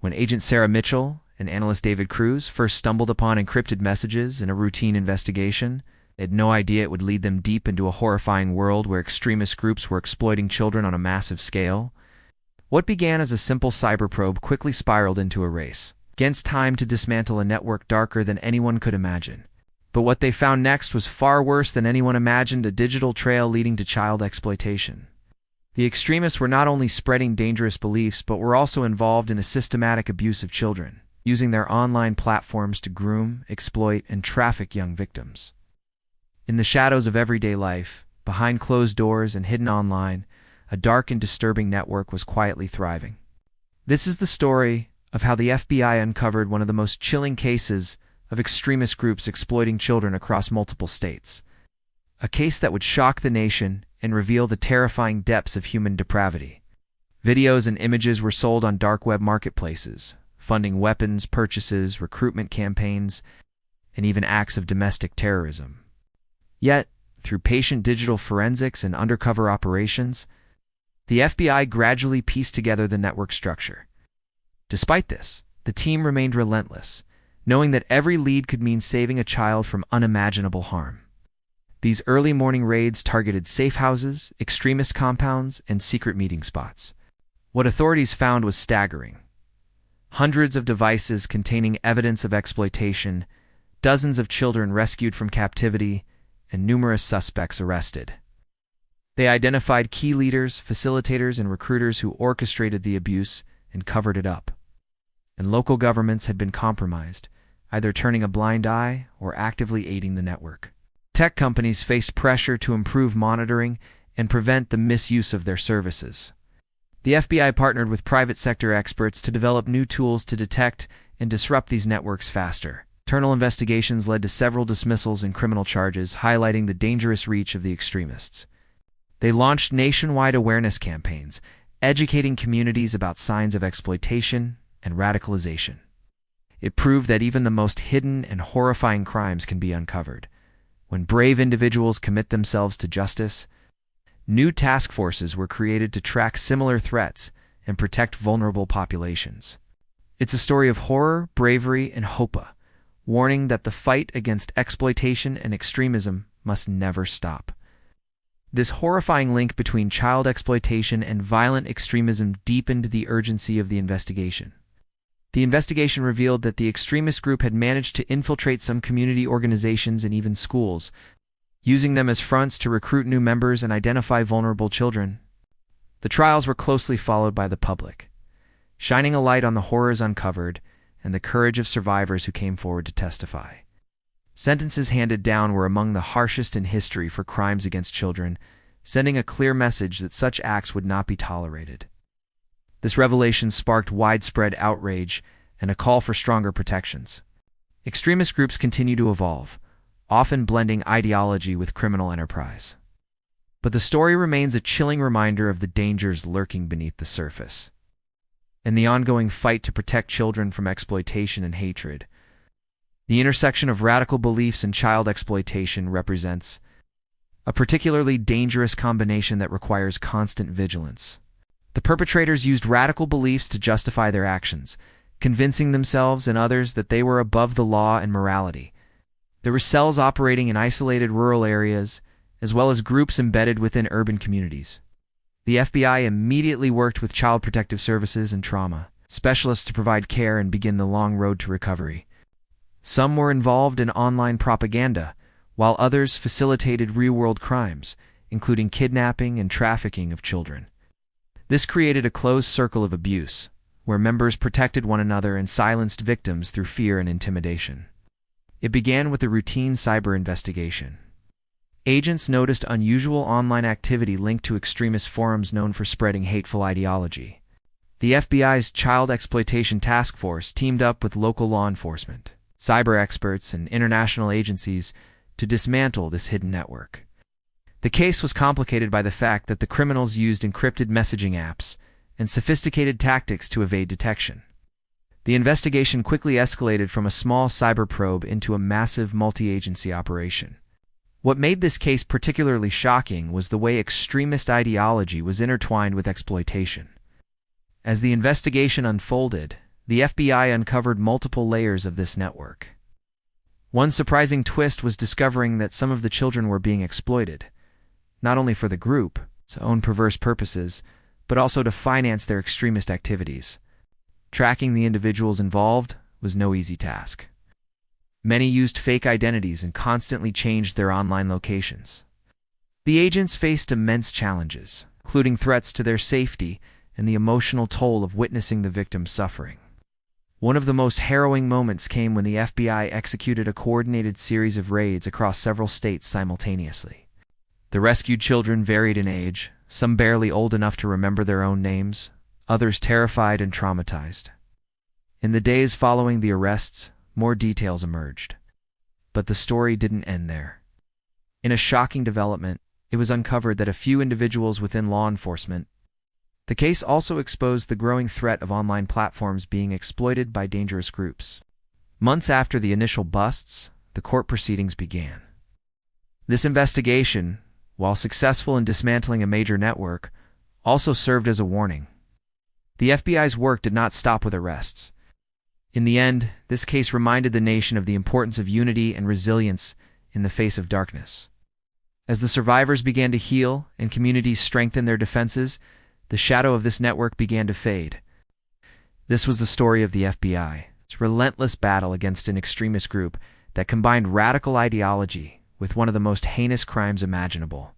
When Agent Sarah Mitchell and analyst David Cruz first stumbled upon encrypted messages in a routine investigation, they had no idea it would lead them deep into a horrifying world where extremist groups were exploiting children on a massive scale. What began as a simple cyber probe quickly spiraled into a race against time to dismantle a network darker than anyone could imagine. But what they found next was far worse than anyone imagined: a digital trail leading to child exploitation. The extremists were not only spreading dangerous beliefs, but were also involved in a systematic abuse of children, using their online platforms to groom, exploit, and traffic young victims. In the shadows of everyday life, behind closed doors and hidden online, a dark and disturbing network was quietly thriving. This is the story of how the FBI uncovered one of the most chilling cases of extremist groups exploiting children across multiple states. A case that would shock the nation and reveal the terrifying depths of human depravity. Videos and images were sold on dark web marketplaces, funding weapons purchases, recruitment campaigns, and even acts of domestic terrorism. Yet, through patient digital forensics and undercover operations, the FBI gradually pieced together the network structure. Despite this, the team remained relentless, knowing that every lead could mean saving a child from unimaginable harm. These early morning raids targeted safe houses, extremist compounds, and secret meeting spots. What authorities found was staggering. Hundreds of devices containing evidence of exploitation, dozens of children rescued from captivity, and numerous suspects arrested. They identified key leaders, facilitators, and recruiters who orchestrated the abuse and covered it up. And local governments had been compromised, either turning a blind eye or actively aiding the network. Tech companies faced pressure to improve monitoring and prevent the misuse of their services. The FBI partnered with private sector experts to develop new tools to detect and disrupt these networks faster. Internal investigations led to several dismissals and criminal charges, highlighting the dangerous reach of the extremists. They launched nationwide awareness campaigns, educating communities about signs of exploitation and radicalization. It proved that even the most hidden and horrifying crimes can be uncovered. When brave individuals commit themselves to justice, new task forces were created to track similar threats and protect vulnerable populations. It's a story of horror, bravery, and hope, warning that the fight against exploitation and extremism must never stop. This horrifying link between child exploitation and violent extremism deepened the urgency of the investigation. The investigation revealed that the extremist group had managed to infiltrate some community organizations and even schools, using them as fronts to recruit new members and identify vulnerable children. The trials were closely followed by the public, shining a light on the horrors uncovered and the courage of survivors who came forward to testify. Sentences handed down were among the harshest in history for crimes against children, sending a clear message that such acts would not be tolerated. This revelation sparked widespread outrage and a call for stronger protections. Extremist groups continue to evolve, often blending ideology with criminal enterprise. But the story remains a chilling reminder of the dangers lurking beneath the surface. In the ongoing fight to protect children from exploitation and hatred, the intersection of radical beliefs and child exploitation represents a particularly dangerous combination that requires constant vigilance. The perpetrators used radical beliefs to justify their actions, convincing themselves and others that they were above the law and morality. There were cells operating in isolated rural areas, as well as groups embedded within urban communities. The FBI immediately worked with Child Protective Services and trauma specialists to provide care and begin the long road to recovery. Some were involved in online propaganda, while others facilitated real-world crimes, including kidnapping and trafficking of children. This created a closed circle of abuse, where members protected one another and silenced victims through fear and intimidation. It began with a routine cyber investigation. Agents noticed unusual online activity linked to extremist forums known for spreading hateful ideology. The FBI's Child Exploitation Task Force teamed up with local law enforcement, cyber experts, and international agencies to dismantle this hidden network. The case was complicated by the fact that the criminals used encrypted messaging apps and sophisticated tactics to evade detection. The investigation quickly escalated from a small cyber probe into a massive multi-agency operation. What made this case particularly shocking was the way extremist ideology was intertwined with exploitation. As the investigation unfolded, the FBI uncovered multiple layers of this network. One surprising twist was discovering that some of the children were being exploited, not only for the group's own perverse purposes, but also to finance their extremist activities. Tracking the individuals involved was no easy task. Many used fake identities and constantly changed their online locations. The agents faced immense challenges, including threats to their safety and the emotional toll of witnessing the victims' suffering. One of the most harrowing moments came when the FBI executed a coordinated series of raids across several states simultaneously. The rescued children varied in age, some barely old enough to remember their own names, others terrified and traumatized. In the days following the arrests, more details emerged. But the story didn't end there. In a shocking development, it was uncovered that a few individuals within law enforcement. The case also exposed the growing threat of online platforms being exploited by dangerous groups. Months after the initial busts, the court proceedings began. This investigation, while successful in dismantling a major network, also served as a warning. The FBI's work did not stop with arrests. In the end, this case reminded the nation of the importance of unity and resilience in the face of darkness. As the survivors began to heal and communities strengthened their defenses, the shadow of this network began to fade. This was the story of the FBI, its relentless battle against an extremist group that combined radical ideology with one of the most heinous crimes imaginable.